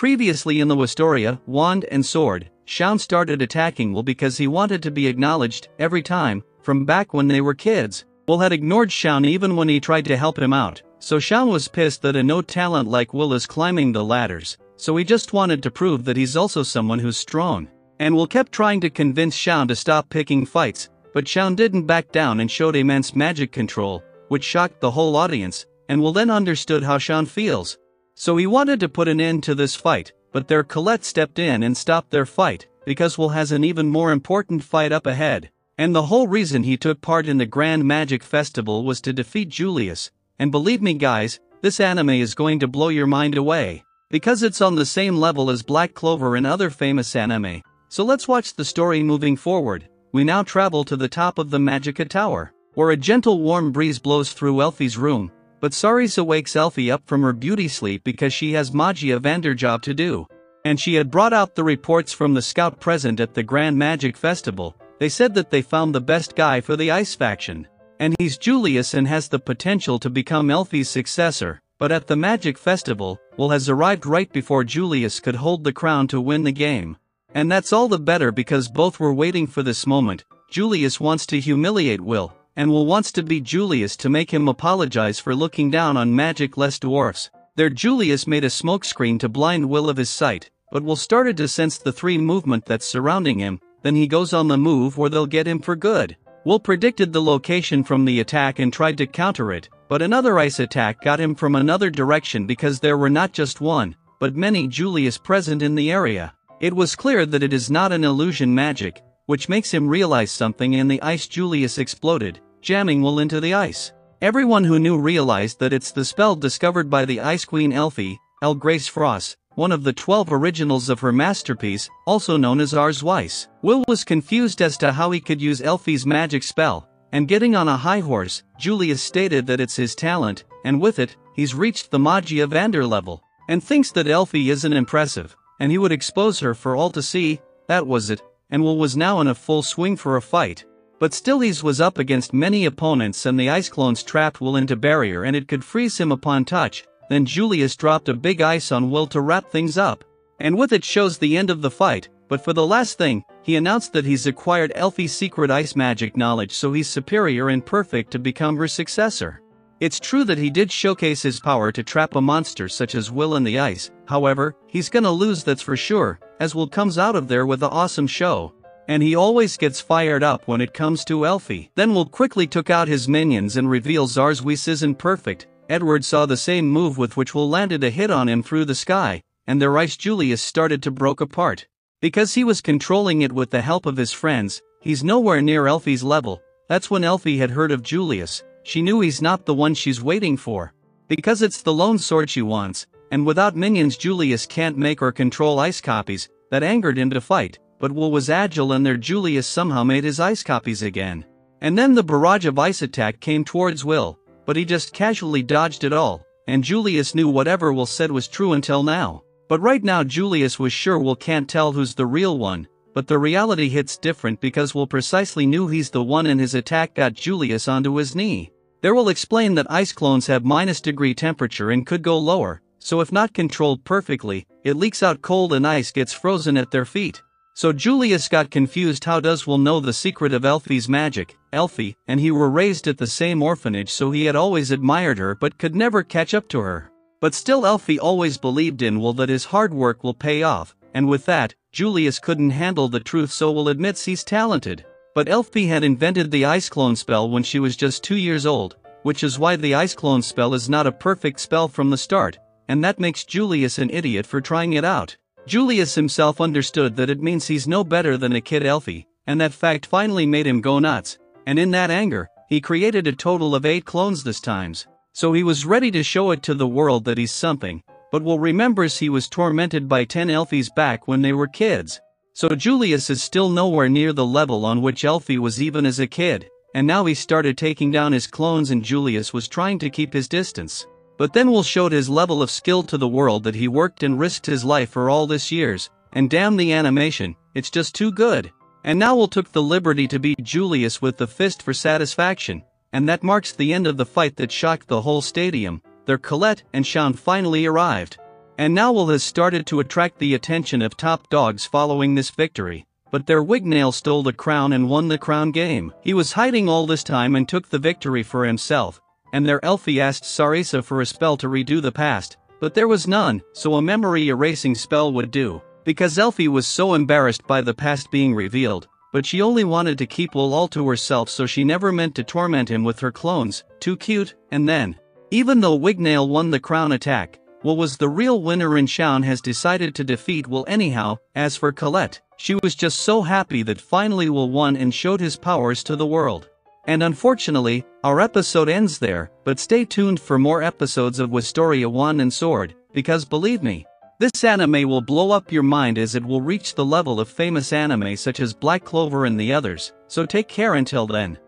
previously in the Wistoria, wand and sword, Shaun started attacking Will because he wanted to be acknowledged every time, from back when they were kids. Will had ignored Shaun even when he tried to help him out, so Shaun was pissed that a no talent like Will is climbing the ladders, so he just wanted to prove that he's also someone who's strong. And Will kept trying to convince Shaun to stop picking fights, but Shaun didn't back down and showed immense magic control, which shocked the whole audience, and Will then understood how Shaun feels. So he wanted to put an end to this fight, but their Colette stepped in and stopped their fight, because Will has an even more important fight up ahead. And the whole reason he took part in the Grand Magic Festival was to defeat Julius, and believe me guys, this anime is going to blow your mind away, because it's on the same level as Black Clover and other famous anime. So let's watch the story moving forward. We now travel to the top of the Magica Tower, where a gentle warm breeze blows through Elfie's room, but Sarisa wakes Elfie up from her beauty sleep because she has Magia Vander job to do. And she had brought out the reports from the scout present at the Grand Magic Festival. They said that they found the best guy for the ice faction. And he's Julius and has the potential to become Elfie's successor, but at the Magic Festival, Will has arrived right before Julius could hold the crown to win the game. And that's all the better because both were waiting for this moment. Julius wants to humiliate Will, and Will wants to beat Julius to make him apologize for looking down on magic-less dwarfs. There Julius made a smokescreen to blind Will of his sight, but Will started to sense the three movement that's surrounding him. Then he goes on the move or they'll get him for good. Will predicted the location from the attack and tried to counter it, but another ice attack got him from another direction because there were not just one, but many Julius present in the area. It was clear that it is not an illusion magic, which makes him realize something, and the ice Julius exploded, jamming Will into the ice. Everyone who knew realized that it's the spell discovered by the Ice Queen Elfie, El Grace Frost, one of the 12 originals of her masterpiece, also known as Ars Weiss. Will was confused as to how he could use Elfie's magic spell, and getting on a high horse, Julius stated that it's his talent, and with it, he's reached the Magia Vander level, and thinks that Elfie isn't impressive, and he would expose her for all to see. That was it, and Will was now in a full swing for a fight. But still he was up against many opponents and the ice clones trapped Will into barrier and it could freeze him upon touch. Then Julius dropped a big ice on Will to wrap things up. And with it shows the end of the fight, but for the last thing, he announced that he's acquired Elfie's secret ice magic knowledge, so he's superior and perfect to become her successor. It's true that he did showcase his power to trap a monster such as Will in the ice, however, he's gonna lose, that's for sure, as Will comes out of there with an awesome show. And he always gets fired up when it comes to Elfie. Then Will quickly took out his minions and reveals Ars Weiss isn't perfect. Edward saw the same move with which Will landed a hit on him through the sky, and their ice Julius started to broke apart. Because he was controlling it with the help of his friends, he's nowhere near Elfie's level. That's when Elfie had heard of Julius. She knew he's not the one she's waiting for. Because it's the lone sword she wants, and without minions Julius can't make or control ice copies. That angered him to fight, but Will was agile and their Julius somehow made his ice copies again. And then the barrage of ice attack came towards Will, but he just casually dodged it all, and Julius knew whatever Will said was true until now. But right now Julius was sure Will can't tell who's the real one, but the reality hits different because Will precisely knew he's the one and his attack got Julius onto his knee. There Will explain that ice clones have -degree temperature and could go lower, so if not controlled perfectly, it leaks out cold and ice gets frozen at their feet. So Julius got confused. How does Will know the secret of Elfie's magic? Elfie and he were raised at the same orphanage, so he had always admired her but could never catch up to her. But still Elfie always believed in Will that his hard work will pay off, and with that, Julius couldn't handle the truth, so Will admits he's talented. But Elfie had invented the ice clone spell when she was just 2 years old, which is why the ice clone spell is not a perfect spell from the start, and that makes Julius an idiot for trying it out. Julius himself understood that it means he's no better than a kid Elfie, and that fact finally made him go nuts, and in that anger, he created a total of 8 clones this times. So he was ready to show it to the world that he's something, but Will remembers he was tormented by 10 Elfies back when they were kids. So Julius is still nowhere near the level on which Elfie was even as a kid, and now he started taking down his clones and Julius was trying to keep his distance. But then Will showed his level of skill to the world, that he worked and risked his life for all this years, and damn the animation, it's just too good. And now Will took the liberty to beat Julius with the fist for satisfaction, and that marks the end of the fight that shocked the whole stadium. Their Colette and Shaun finally arrived. And now Will has started to attract the attention of top dogs following this victory. But their Wignail stole the crown and won the crown game. He was hiding all this time and took the victory for himself, and their Elfie asked Sarisa for a spell to redo the past, but there was none, so a memory erasing spell would do. Because Elfie was so embarrassed by the past being revealed, but she only wanted to keep Will all to herself, so she never meant to torment him with her clones. Too cute. And then, even though Wignail won the crown attack, Will was the real winner, and Shaun has decided to defeat Will anyhow. As for Colette, she was just so happy that finally Will won and showed his powers to the world. And unfortunately, our episode ends there, but stay tuned for more episodes of Wistoria Wand and Sword, because believe me, this anime will blow up your mind as it will reach the level of famous anime such as Black Clover and the others, so take care until then.